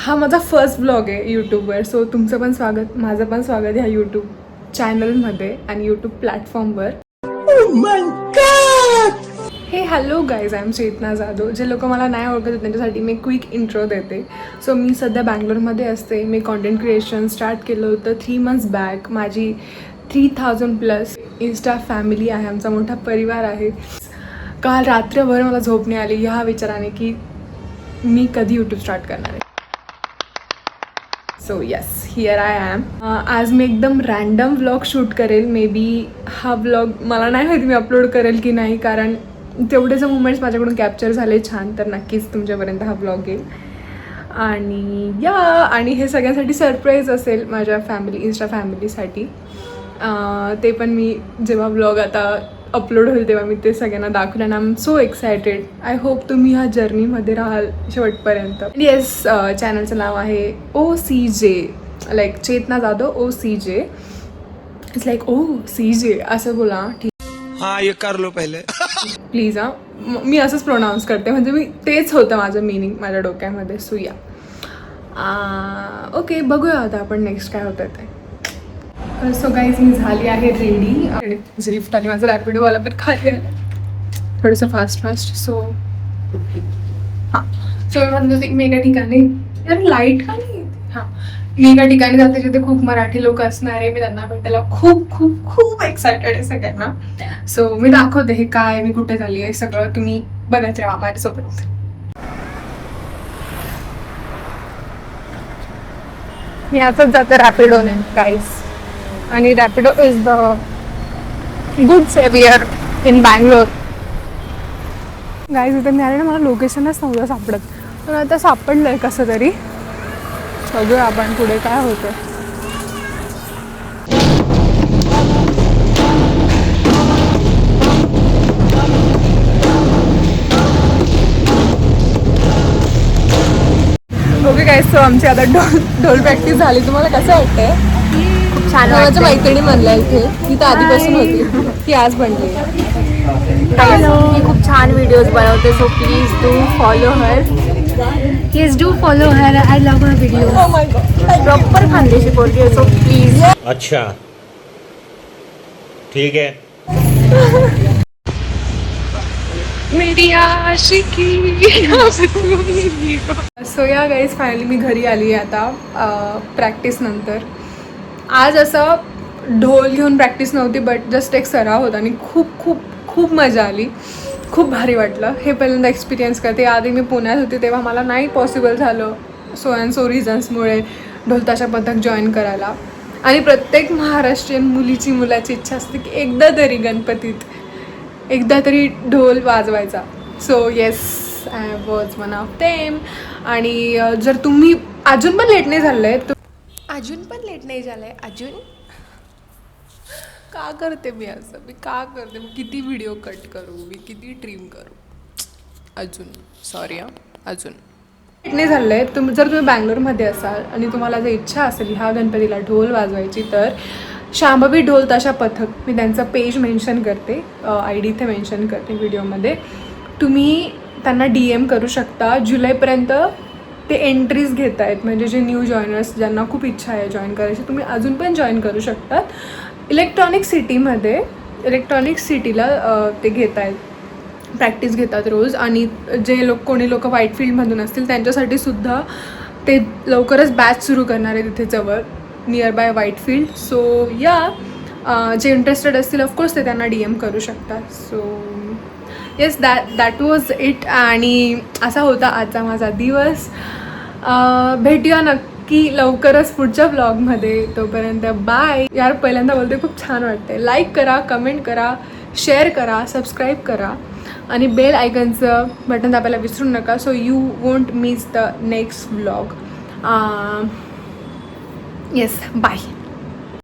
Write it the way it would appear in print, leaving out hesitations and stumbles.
हा माझा first blog आहे यूट्यूबवर. सो तुमचं पण स्वागत, माझं पण स्वागत आहे ह्या यूट्यूब चॅनलमध्ये आणि यूट्यूब प्लॅटफॉर्मवर. हे हॅलो गाईज, आय एम चेतना जाधव. जे लोक मला नाही ओळखत त्यांच्यासाठी मी क्विक इंट्रो देते. सो मी सध्या बँगलोरमध्ये असते. मी कॉन्टेंट क्रिएशन स्टार्ट केलं होतं 3 months बॅक. माझी 3000+ इंस्टा फॅमिली आहे, आमचा मोठा परिवार आहे. काल रात्रभर मला झोप नाही आली ह्या विचाराने की मी कधी यूट्यूब स्टार्ट करणार आहे. So yes, here I am. आज मी एकदम रँडम व्लॉग शूट करेल. मे बी हा व्लॉग मला नाही माहिती मी अपलोड करेल की नाही, कारण तेवढेच मुमेंट्स माझ्याकडून कॅप्चर झाले छान, तर नक्कीच तुमच्यापर्यंत हा व्लॉग येईल. आणि हे सगळ्यांसाठी सरप्राईज असेल, माझ्या इंस्टा फॅमिलीसाठी. ते पण मी जेव्हा व्लॉग आता अपलोड होईल तेव्हा मी ते सगळ्यांना दाखवलं. आणि I am so excited. I hope तुम्ही ह्या जर्नीमध्ये राहाल शेवटपर्यंत. येस, चॅनलचं नाव आहे OCJ, like Chetna Jadhav OCJ. It's like OCJ असं बोला. ठीक, हाँ ये कर लो पहले. प्लीज. मी असंच प्रोनाऊन्स करते, म्हणजे मी तेच होतं माझं मिनिंग माझ्या डोक्यामध्ये. सुया ओके, बघूया आता आपण नेक्स्ट काय होतं ते. सो गाईज, मी झाली आहे रेडी. लिफ्ट आली, माझं रॅपिडोवाला पण खाली आलं थोडंसं फास्ट. सो हां, सो मी म्हणत होते मी एका ठिकाणी, यार लाईट का नाही. हां, मी एका ठिकाणी जाते जिथे खूप मराठी लोक असणार आहे. मी त्यांना भेटायला खूप खूप खूप एक्सायटेड आहे सगळ्यांना. सो मी दाखवते हे काय, मी कुठे झाली आहे, सगळं तुम्ही बघत राहा माझ्यासोबत. मी असंच जाते रॅपिडोने गाईज. आणि Rapido is the good saviour in Bangalore. Guys, इथे मी आले ना, मला लोकेशनच नव्हतं सापडत, पण आता सापडलं आहे कसं तरी. बघूया आपण पुढे काय होतं. ओके गाईज, सो आमची आता ढोल प्रॅक्टिस झाली. तुम्हाला कसं वाटतंय? खूप छान. माझ्या मैत्रिणी म्हणल्या इथे, ती तर आधीपासून होती, ती आज बनली. मी खूप छान व्हिडिओज बनवते, so please do follow her. Please do follow her. I love her video. Oh my God. Proper Khandeshi बोलते, सो प्लीज. अच्छा ठीक है. मेरी आशिकी. सो या गाईज, फायनली मी घरी आली आहे आता प्रॅक्टिस नंतर. आज असं ढोल घेऊन प्रॅक्टिस नव्हती, बट जस्ट एक सराव होता आणि खूप खूप खूप मजा आली. खूप भारी वाटलं. हे पहिल्यांदा एक्सपिरियन्स करते. आधी मी पुण्यात होते तेव्हा मला नाही पॉसिबल झालं सो अँड सो रिझन्समुळे ढोलताशा पथक जॉईन करायला. आणि प्रत्येक महाराष्ट्रीयन मुलाची इच्छा असते की एकदा तरी गणपतीत एकदा तरी ढोल वाजवायचा. So yes, I was one of them. आणि जर तुम्ही अजून पण लेट नाही झालं आहे, अजून का करते मी असं? मी का करते? मी किती व्हिडिओ कट करू, मी किती ट्रिम करू? अजून लेट नाही झालं आहे. जर तुम्ही बँगलोरमध्ये असाल आणि तुम्हाला जर इच्छा असेल ह्या गणपतीला ढोल वाजवायची, तर शांभवी ढोल ताशा पथक, मी त्यांचं पेज मेन्शन करते, ID इथे मेन्शन करते व्हिडिओमध्ये. तुम्ही त्यांना DM करू शकता. जुलैपर्यंत ते एंट्रीज घेत आहेत, म्हणजे जे न्यू जॉईनर्स ज्यांना खूप इच्छा आहे जॉईन करायची, तुम्ही अजून पण जॉईन करू शकतात. इलेक्ट्रॉनिक सिटीला ते घेत आहेत, प्रॅक्टिस घेतात रोज. आणि जे कोणी लोक व्हाईट फील्डमधून असतील त्यांच्यासाठी सुद्धा ते लवकरच बॅच सुरू करणार आहे तिथे जवळ near by white field. So जे इंटरेस्टेड असतील ऑफकोर्स ते त्यांना DM करू शकतात. So yes, that was it. आणि असा होता आजचा माझा दिवस. भेटूया नक्की लवकरच पुढच्या व्लॉगमध्ये. तोपर्यंत बाय. यार, पहिल्यांदा बोलते खूप छान वाटते. लाईक करा, कमेंट करा, शेअर करा, सबस्क्राईब करा आणि बेल आयकनचं बटन दाबायला विसरू नका, so you won't miss the next vlog. Yes, bye.